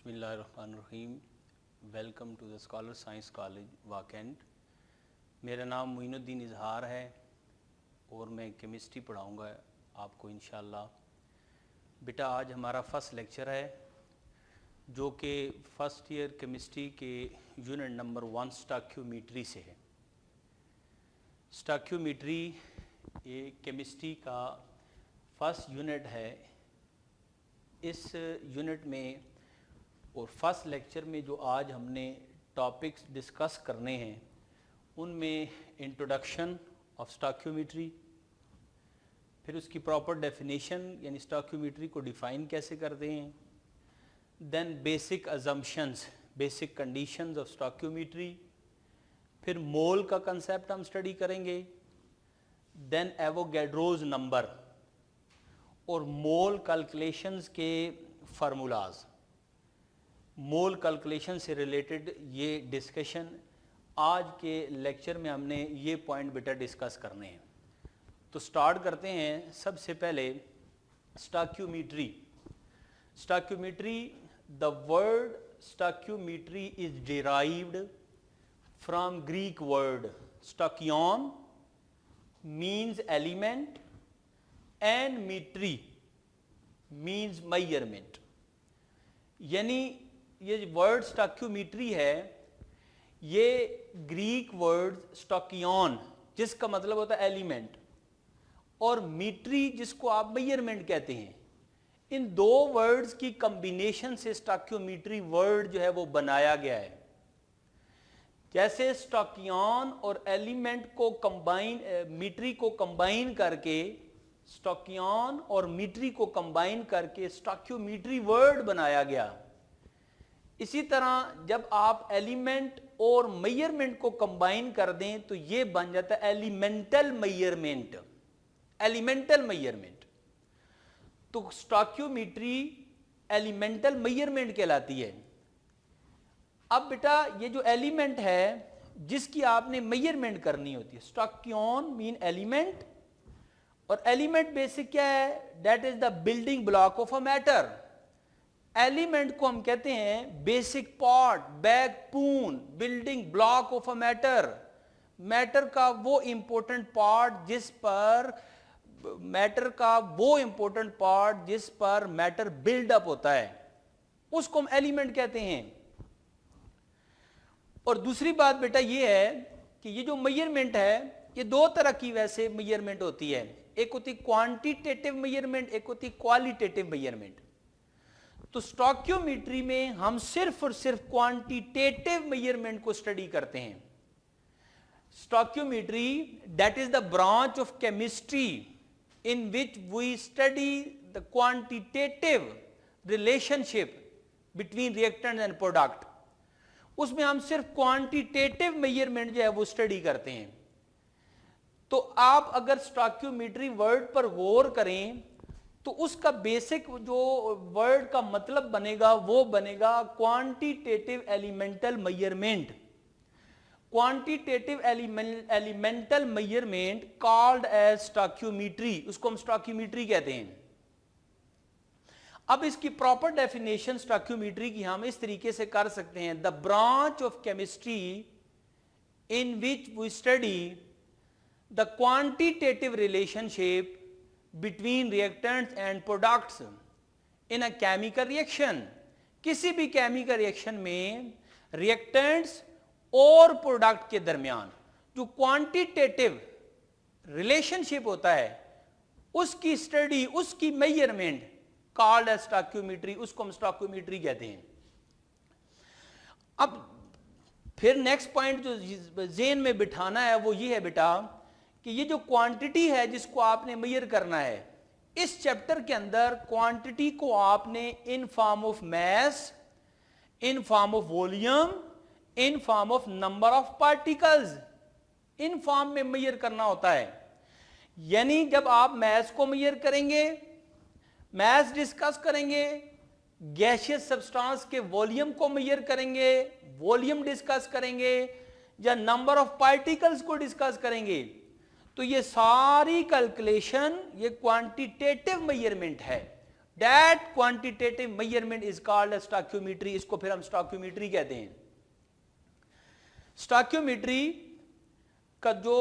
बिस्मिल्लाहिर्रहमानिर्रहीम। Welcome to the Scholar Science College weekend. मेरा नाम मोइनुद्दीन इजहार है और मैं केमिस्ट्री पढ़ाऊँगा आपको इंशाल्लाह। बेटा आज हमारा फर्स्ट लेक्चर है जो कि फ़र्स्ट ईयर केमिस्ट्री के यूनिट नंबर 1 स्टॉकियोमेट्री से है। स्टॉकियोमेट्री ये केमिस्ट्री का फर्स्ट यूनिट है। इस यूनिट में और फर्स्ट लेक्चर में जो आज हमने टॉपिक्स डिस्कस करने हैं उनमें इंट्रोडक्शन ऑफ स्टॉकियोमेट्री, फिर उसकी प्रॉपर डेफिनेशन यानी स्टॉकियोमेट्री को डिफ़ाइन कैसे करते हैं, then basic assumptions, basic conditions of stoichiometry, फिर मोल का कंसेप्ट हम स्टडी करेंगे, देन एवोगैड्रोज नंबर और मोल कैलकुलेशंस के फार्मूलाज। मोल कैलकुलेशन से रिलेटेड ये डिस्कशन आज के लेक्चर में हमने ये पॉइंट बेटा डिस्कस करने हैं। तो स्टार्ट करते हैं। सबसे पहले stoichiometry. Stoichiometry, the word stoichiometry is derived from Greek word stoicheion means element and metry means measurement. यानी ये वर्ड स्टॉकियोमेट्री है, ये ग्रीक वर्ड स्टॉकियन जिसका मतलब होता है एलिमेंट और मीट्री जिसको आप मेजरमेंट कहते हैं, इन दो वर्ड्स की कॉम्बिनेशन से स्टॉकियोमेट्री वर्ड जो है वो बनाया गया है। जैसे स्टॉकियन और एलिमेंट को कंबाइन, मीट्री को कंबाइन करके, स्टॉकियन और मीट्री को कंबाइन करके स्टॉकियोमेट्री वर्ड बनाया गया। इसी तरह जब आप एलिमेंट और मेजरमेंट को कंबाइन कर दें तो ये बन जाता है एलिमेंटल मेजरमेंट। एलिमेंटल मेजरमेंट तो स्टॉकियोमेट्री एलिमेंटल मेजरमेंट कहलाती है। अब बेटा ये जो एलिमेंट है जिसकी आपने मेजरमेंट करनी होती है, स्टॉकियन मीन एलिमेंट, और एलिमेंट बेसिक क्या है, that is the building block of a matter. Element को हम कहते हैं basic part, backbone, building block of a matter. Matter का वो इंपॉर्टेंट पार्ट जिस पर मैटर बिल्डअप होता है, उसको हम एलिमेंट कहते हैं। और दूसरी बात बेटा ये है कि ये जो मेजरमेंट है ये दो तरह की वैसे मेजरमेंट होती है। एक होती क्वांटिटेटिव मेजरमेंट, एक होती क्वालिटेटिव मेजरमेंट। तो स्टॉकियोमेट्री में हम सिर्फ और सिर्फ क्वांटिटेटिव मेजरमेंट को स्टडी करते हैं। Stoichiometry that is the branch of chemistry in which we study the quantitative relationship between reactant and product. उसमें हम सिर्फ क्वांटिटेटिव मेजरमेंट जो है वो स्टडी करते हैं। तो आप अगर स्टॉकियोमेट्री वर्ड पर गौर करें तो उसका बेसिक जो वर्ड का मतलब बनेगा वो बनेगा quantitative elemental measurement. Quantitative elemental measurement called as stoichiometry, उसको हम स्टॉकियोमेट्री कहते हैं। अब इसकी प्रॉपर डेफिनेशन स्टॉकियोमेट्री की हम इस तरीके से कर सकते हैं, the branch of chemistry in which we study the quantitative relationship between reactants and products in a chemical reaction। किसी भी केमिकल रिएक्शन में रिएक्टेंट्स और प्रोडक्ट के दरमियान जो क्वांटिटेटिव रिलेशनशिप होता है उसकी स्टडी, उसकी मेजरमेंट कॉल्ड एज स्टॉकियोमेट्री, उसको हम स्टॉकियोमेट्री कहते हैं। अब फिर नेक्स्ट पॉइंट जो ज़हन में बिठाना है वो ये है बेटा कि ये जो क्वांटिटी है जिसको आपने मेजर करना है, इस चैप्टर के अंदर क्वांटिटी को आपने in form of mass, in form of volume, in form of number of particles, in form में मेजर करना होता है। यानी जब आप मैस को मेजर करेंगे, मैस डिस्कस करेंगे, गैसियस सब्सटेंस के वॉल्यूम को मेजर करेंगे, वॉल्यूम डिस्कस करेंगे, या नंबर ऑफ पार्टिकल्स को डिस्कस करेंगे, तो ये सारी कैलकुलेशन ये क्वांटिटेटिव मेजरमेंट है। That quantitative measurement is called stoichiometry. इसको फिर हम स्टॉकियोमेट्री कहते हैं। स्टॉकियोमेट्री का जो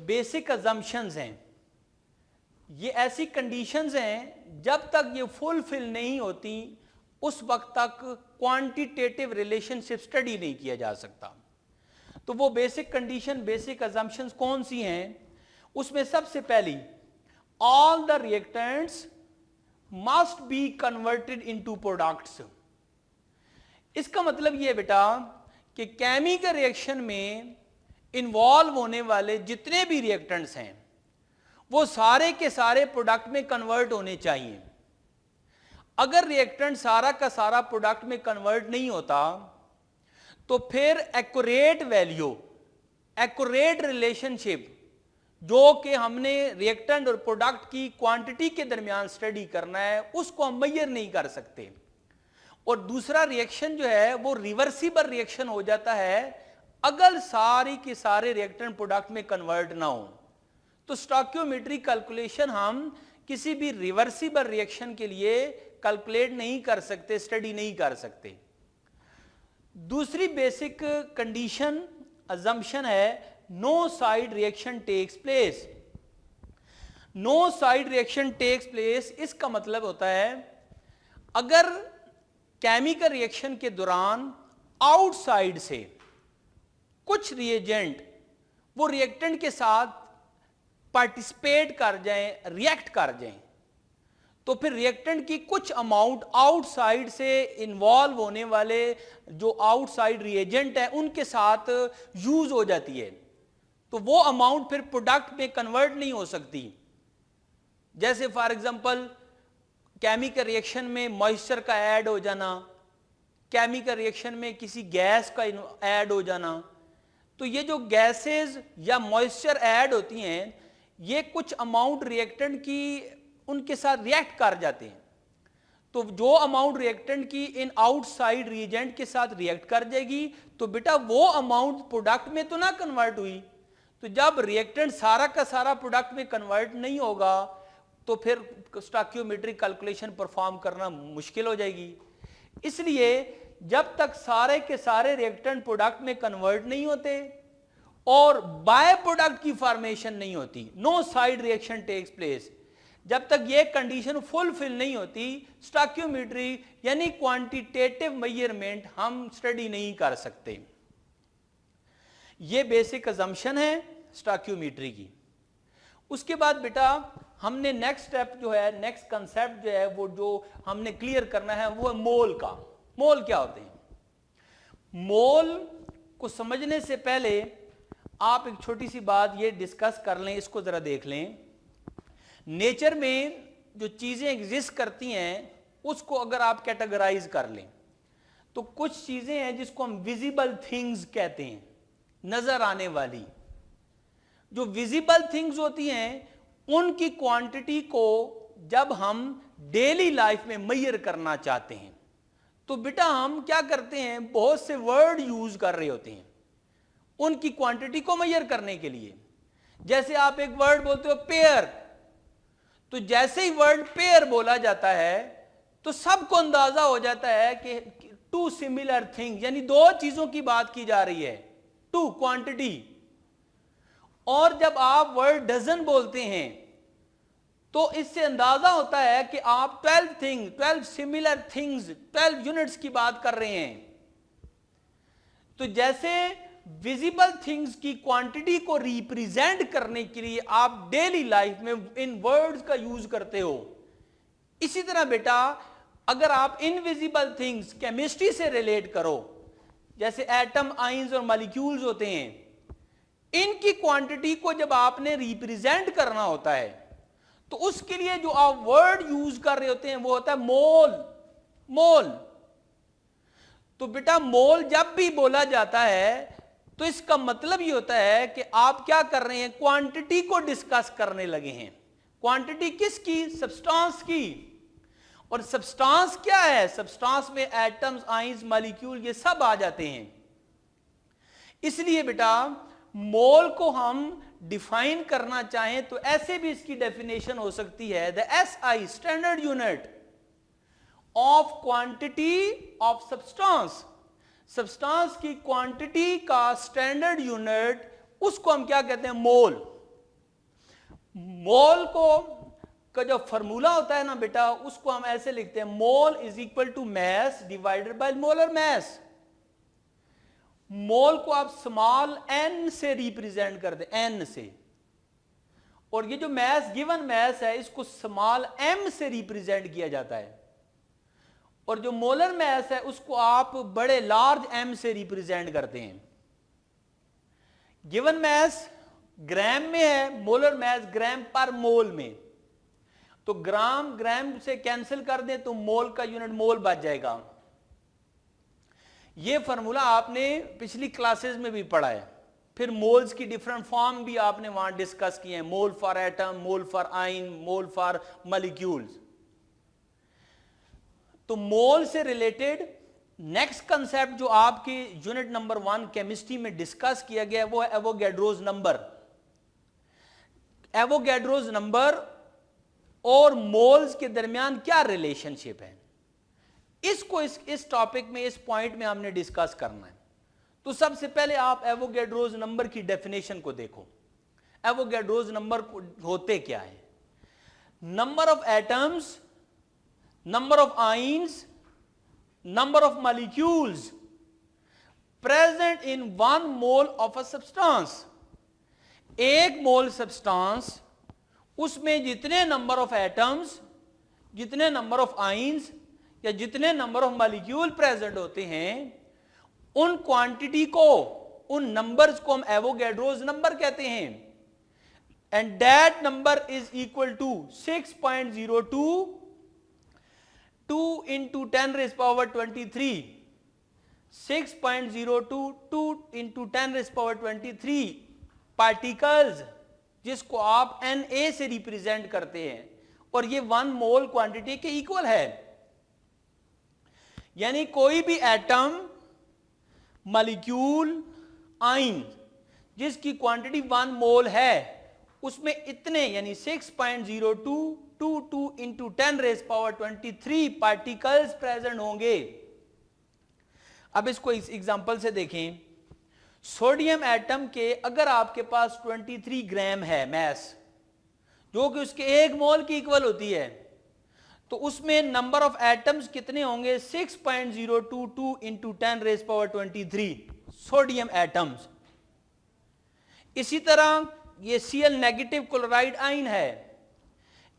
बेसिक अजम्पशंस हैं, ये ऐसी कंडीशंस हैं जब तक ये फुलफिल नहीं होती उस वक्त तक क्वांटिटेटिव रिलेशनशिप स्टडी नहीं किया जा सकता। तो वो बेसिक कंडीशन, बेसिक अजम्पशंस कौन सी हैं? उसमें सबसे पहली, all the reactants must be converted into products. इसका मतलब ये बेटा कि केमिकल रिएक्शन में इन्वॉल्व होने वाले जितने भी रिएक्टेंट्स हैं वो सारे के सारे प्रोडक्ट में कन्वर्ट होने चाहिए। अगर रिएक्टेंट सारा का सारा प्रोडक्ट में कन्वर्ट नहीं होता तो फिर एक्यूरेट वैल्यू, एक्यूरेट रिलेशनशिप जो कि हमने रिएक्टेंट और प्रोडक्ट की क्वांटिटी के दरमियान स्टडी करना है, उसको हम मेजर नहीं कर सकते। और दूसरा रिएक्शन जो है वो रिवर्सिबल रिएक्शन हो जाता है अगर सारी के सारे रिएक्टेंट प्रोडक्ट में कन्वर्ट ना हो। तो स्टॉकियोमेट्री कैलकुलेशन हम किसी भी रिवर्सिबल रिएक्शन के लिए कैलकुलेट नहीं कर सकते, स्टडी नहीं कर सकते। दूसरी बेसिक कंडीशन, अजम्पशन है, no side reaction takes place. No side reaction takes place, इसका मतलब होता है अगर केमिकल रिएक्शन के दौरान आउटसाइड से कुछ रिएजेंट वो रिएक्टेंट के साथ पार्टिसिपेट कर जाएं, रिएक्ट कर जाएं, तो फिर रिएक्टेंट की कुछ अमाउंट आउटसाइड से इन्वॉल्व होने वाले जो आउटसाइड रिएजेंट है उनके साथ यूज हो जाती है, तो वो अमाउंट फिर प्रोडक्ट में कन्वर्ट नहीं हो सकती। जैसे फॉर एग्जांपल केमिकल रिएक्शन में मॉइस्चर का ऐड हो जाना, केमिकल रिएक्शन में किसी गैस का ऐड हो जाना, तो ये जो गैसेस या मॉइस्चर ऐड होती हैं ये कुछ अमाउंट रिएक्टेंट की उनके साथ रिएक्ट कर जाते हैं। तो जो अमाउंट रिएक्टेंट की इन आउटसाइड रिएजेंट के साथ रिएक्ट कर जाएगी तो बेटा वो अमाउंट प्रोडक्ट में तो ना कन्वर्ट हुई। तो जब रिएक्टेंट सारा का सारा प्रोडक्ट में कन्वर्ट नहीं होगा तो फिर स्टॉकियोमेट्रिक कैलकुलेशन परफॉर्म करना मुश्किल हो जाएगी। इसलिए जब तक सारे के सारे रिएक्टेंट प्रोडक्ट में कन्वर्ट नहीं होते और बाय प्रोडक्ट की फॉर्मेशन नहीं होती, no side reaction takes place, जब तक ये कंडीशन फुलफिल नहीं होती स्टॉकियोमेट्री यानी क्वांटिटेटिव मेजरमेंट हम स्टडी नहीं कर सकते। ये बेसिक अजम्पशन है स्टॉकियोमेट्री की। उसके बाद बेटा हमने नेक्स्ट स्टेप जो है, नेक्स्ट कंसेप्ट जो है वो जो हमने क्लियर करना है वो है मोल का। मोल क्या होते हैं? मोल को समझने से पहले आप एक छोटी सी बात ये डिस्कस कर लें, इसको जरा देख लें। नेचर में जो चीजें एग्जिस्ट करती हैं उसको अगर आप कैटेगराइज कर लें तो कुछ चीजें हैं जिसको हम विजिबल थिंग्स कहते हैं, नजर आने वाली। जो विजिबल थिंग्स होती हैं उनकी क्वांटिटी को जब हम डेली लाइफ में मेजर करना चाहते हैं तो बेटा हम क्या करते हैं, बहुत से वर्ड यूज कर रहे होते हैं उनकी क्वांटिटी को मेजर करने के लिए। जैसे आप एक वर्ड बोलते हो पेयर, तो जैसे ही वर्ड पेयर बोला जाता है तो सबको अंदाजा हो जाता है कि टू सिमिलर थिंग्स, यानी दो चीजों की बात की जा रही है, टू क्वांटिटी। और जब आप वर्ड डजन बोलते हैं तो इससे अंदाजा होता है कि आप 12 सिमिलर थिंग्स, 12 यूनिट्स की बात कर रहे हैं। तो जैसे विजिबल थिंग्स की क्वांटिटी को रिप्रेजेंट करने के लिए आप डेली लाइफ में इन वर्ड्स का यूज करते हो, इसी तरह बेटा अगर आप इनविजिबल थिंग्स केमिस्ट्री से रिलेट करो, जैसे एटम, आयंस और मॉलिक्यूल्स होते हैं, इनकी क्वांटिटी को जब आपने रिप्रेजेंट करना होता है तो उसके लिए जो आप वर्ड यूज कर रहे होते हैं वो होता है मोल। मोल। तो बेटा मोल जब भी बोला जाता है तो इसका मतलब ये होता है कि आप क्या कर रहे हैं, क्वांटिटी को डिस्कस करने लगे हैं। क्वांटिटी किसकी? सब्सटेंस की। और सब्सटेंस क्या है? सब्सटेंस में एटम्स, आयंस, मॉलिक्यूल ये सब आ जाते हैं। इसलिए बेटा मोल को हम डिफाइन करना चाहें तो ऐसे भी इसकी डेफिनेशन हो सकती है, the SI standard unit of quantity of substance, substance की क्वांटिटी का स्टैंडर्ड यूनिट, उसको हम क्या कहते हैं? मोल। मोल को का जो फॉर्मूला होता है ना बेटा, उसको हम ऐसे लिखते हैं, mole is equal to mass divided by molar mass. Mole को आप स्मॉल n से रिप्रेजेंट कर दे, n से, और ये जो मैस, गिवन मैस है, इसको स्मॉल m से रिप्रेजेंट किया जाता है, और जो मोलर मैस है उसको आप बड़े लार्ज m से रिप्रेजेंट करते हैं। गिवन मैस ग्राम में है, मोलर मैस ग्राम पर मोल में, तो ग्राम ग्राम से कैंसिल कर दें तो मोल का यूनिट मोल बच जाएगा। यह फॉर्मूला आपने पिछली क्लासेस में भी पढ़ा है। फिर मोल्स की डिफरेंट फॉर्म भी आपने वहां डिस्कस किए हैं, mole for atom, mole for ion, mole for molecules. तो मोल से रिलेटेड नेक्स्ट कंसेप्ट जो आपके यूनिट नंबर 1 केमिस्ट्री में डिस्कस किया गया है वो है एवोगैड्रोस नंबर। एवोगैड्रोस नंबर और मोल्स के दरमियान क्या रिलेशनशिप है, इसको इस टॉपिक में, इस पॉइंट में हमने डिस्कस करना है। तो सबसे पहले आप एवोगैड्रोस नंबर की डेफिनेशन को देखो। एवोगैड्रोस नंबर होते क्या है? Number of atoms, number of ions, number of molecules present in 1 mole of a substance। एक मोल सब्सटेंस, उसमें जितने नंबर ऑफ एटम्स, जितने नंबर ऑफ आइंस या जितने नंबर ऑफ मॉलिक्यूल प्रेजेंट होते हैं, उन क्वांटिटी को, उन नंबर्स को हम एवोगैड्रोस नंबर कहते हैं। And that number is equal to 6.02 2 into 10 raised power 23, 6.02 2 into 10 raised power 23 particles, जिसको आप Na से रिप्रेजेंट करते हैं, और ये 1 मोल क्वांटिटी के इक्वल है। यानी कोई भी एटम, मॉलिक्यूल, आयन जिसकी क्वांटिटी 1 मोल है, उसमें इतने यानी 6.0222 into 10 raise power 23 particles present होंगे। अब इसको इस एग्जांपल से देखें। सोडियम एटम के अगर आपके पास 23 ग्राम है मैस, जो कि उसके 1 मोल की इक्वल होती है, तो उसमें नंबर ऑफ एटम्स कितने होंगे? 6.022 into 10 raise power 23 sodium atoms. इसी तरह ये Cl नेगेटिव क्लोराइड आयन है,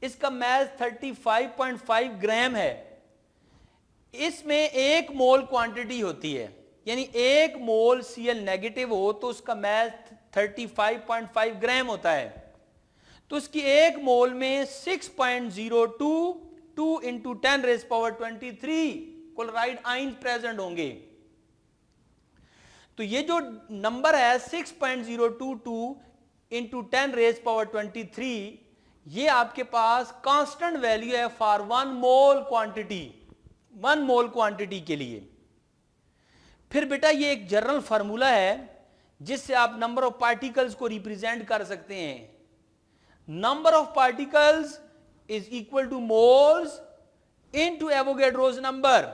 इसका मैस 35.5 ग्राम है, इसमें 1 मोल क्वांटिटी होती है, यानी 1 मोल Cl नेगेटिव हो तो उसका मैस 35.5 ग्राम होता है। तो उसकी 1 मोल में 6.022 into 10 raise power 23 chloride ion present होंगे। तो ये जो नंबर है 6.022 इंटू 10 रेज पावर 23, ये आपके पास कांस्टेंट वैल्यू है for 1 mole quantity, 1 mole quantity के लिए। फिर बेटा ये एक जनरल फार्मूला है जिससे आप नंबर ऑफ पार्टिकल्स को रिप्रेजेंट कर सकते हैं। Number of particles is equal two moles into Avogadro's number.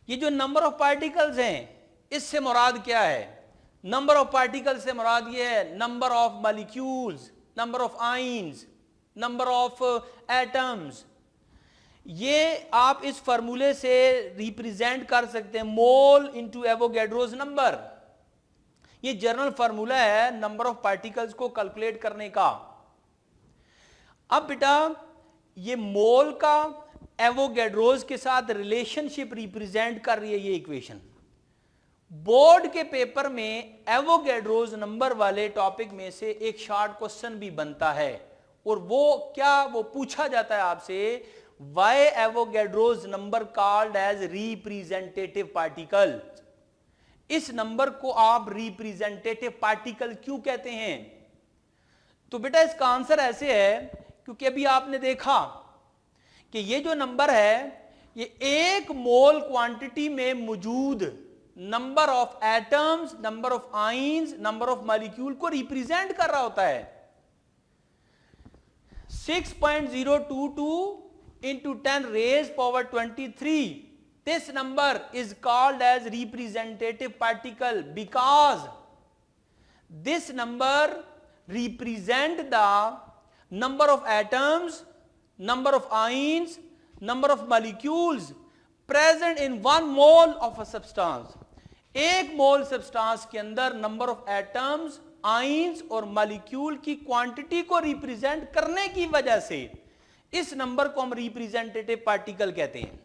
ये जो नंबर ऑफ पार्टिकल्स हैं, इससे मुराद क्या है? नंबर ऑफ पार्टिकल्स से मुराद ये है number of molecules, number of ions, number of atoms. ये आप इस फार्मूले से रिप्रेजेंट कर सकते हैं, मोल इनटू एवोगैड्रोस नंबर। ये जनरल फार्मूला है नंबर ऑफ पार्टिकल्स को कैलकुलेट करने का। अब बेटा ये मोल का एवोगैड्रोस के साथ रिलेशनशिप रिप्रेजेंट कर रही है ये इक्वेशन। बोर्ड के पेपर में एवोगैड्रोस नंबर वाले टॉपिक में से एक शॉर्ट क्वेश्चन भी बनता है, और वो क्या, वो पूछा जाता है आपसे, why Avogadro's number called as representative particle. इस नंबर को आप रिप्रेजेंटेटिव पार्टिकल क्यों कहते हैं? तो बेटा इसका आंसर ऐसे है, क्योंकि अभी आपने देखा कि ये जो नंबर है, ये 1 मोल क्वांटिटी में मौजूद number of atoms, number of ions, number of molecule को रिप्रेजेंट कर रहा होता है। 6.022 into 10 raised power 23. This number is called as representative particle because this number represent the number of atoms, number of ions, number of molecules present in 1 mole of a substance. एक मोल substance के अंदर number of atoms, ions और molecule की quantity को represent करने की वजह से इस नंबर को हम रिप्रेजेंटेटिव पार्टिकल कहते हैं।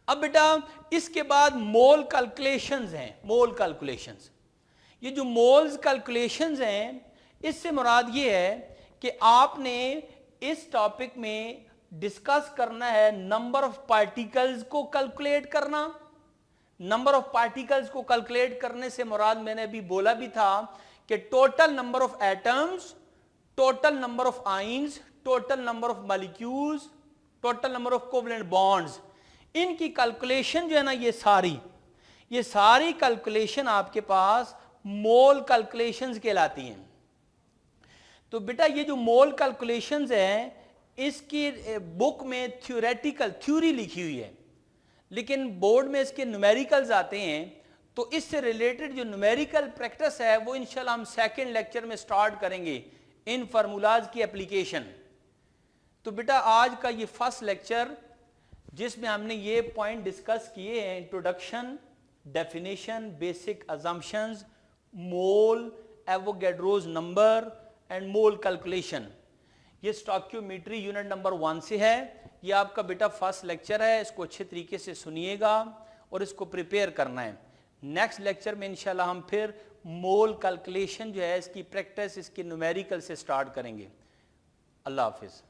अब बेटा इसके बाद मोल कैलकुलेशंस हैं। मोल कैलकुलेशंस, ये जो मोल्स कैलकुलेशंस हैं इससे मुराद ये है कि आपने इस टॉपिक में डिस्कस करना है नंबर ऑफ पार्टिकल्स को कैलकुलेट करना। नंबर ऑफ पार्टिकल्स को कैलकुलेट करने से मुराद मैंने अभी बोला भी था कि total number of atoms, total number of ions, total number of molecules, total number of covalent bonds, इनकी कैलकुलेशन जो है ना ये सारी कैलकुलेशन आपके पास मोल कैलकुलेशंस कहलाती हैं। तो बेटा ये जो मोल कैलकुलेशंस हैं इसकी बुक में थ्योरेटिकल थ्योरी लिखी हुई है, लेकिन बोर्ड में इसके न्यूमेरिकल्स आते हैं। तो इससे रिलेटेड जो न्यूमेरिकल प्रैक्टिस है वो इंशाल्लाह हम सेकंड लेक्चर में स्टार्ट करेंगे, इन फार्मूलाज की एप्लीकेशन। तो बेटा आज का ये फर्स्ट लेक्चर जिसमें हमने ये पॉइंट डिस्कस किए हैं, introduction, definition, basic assumptions, mole, Avogadro's number and mole calculation, ये स्टोइकियोमेट्री यूनिट नंबर 1 से है। ये आपका बेटा फर्स्ट लेक्चर है, इसको अच्छे तरीके से सुनिएगा और इसको प्रिपेयर करना है। नेक्स्ट लेक्चर में इंशाल्लाह हम फिर मोल कैलकुलेशन जो है इसकी प्रैक्टिस, इसकी न्यूमेरिकल से स्टार्ट करेंगे। अल्लाह हाफिज़।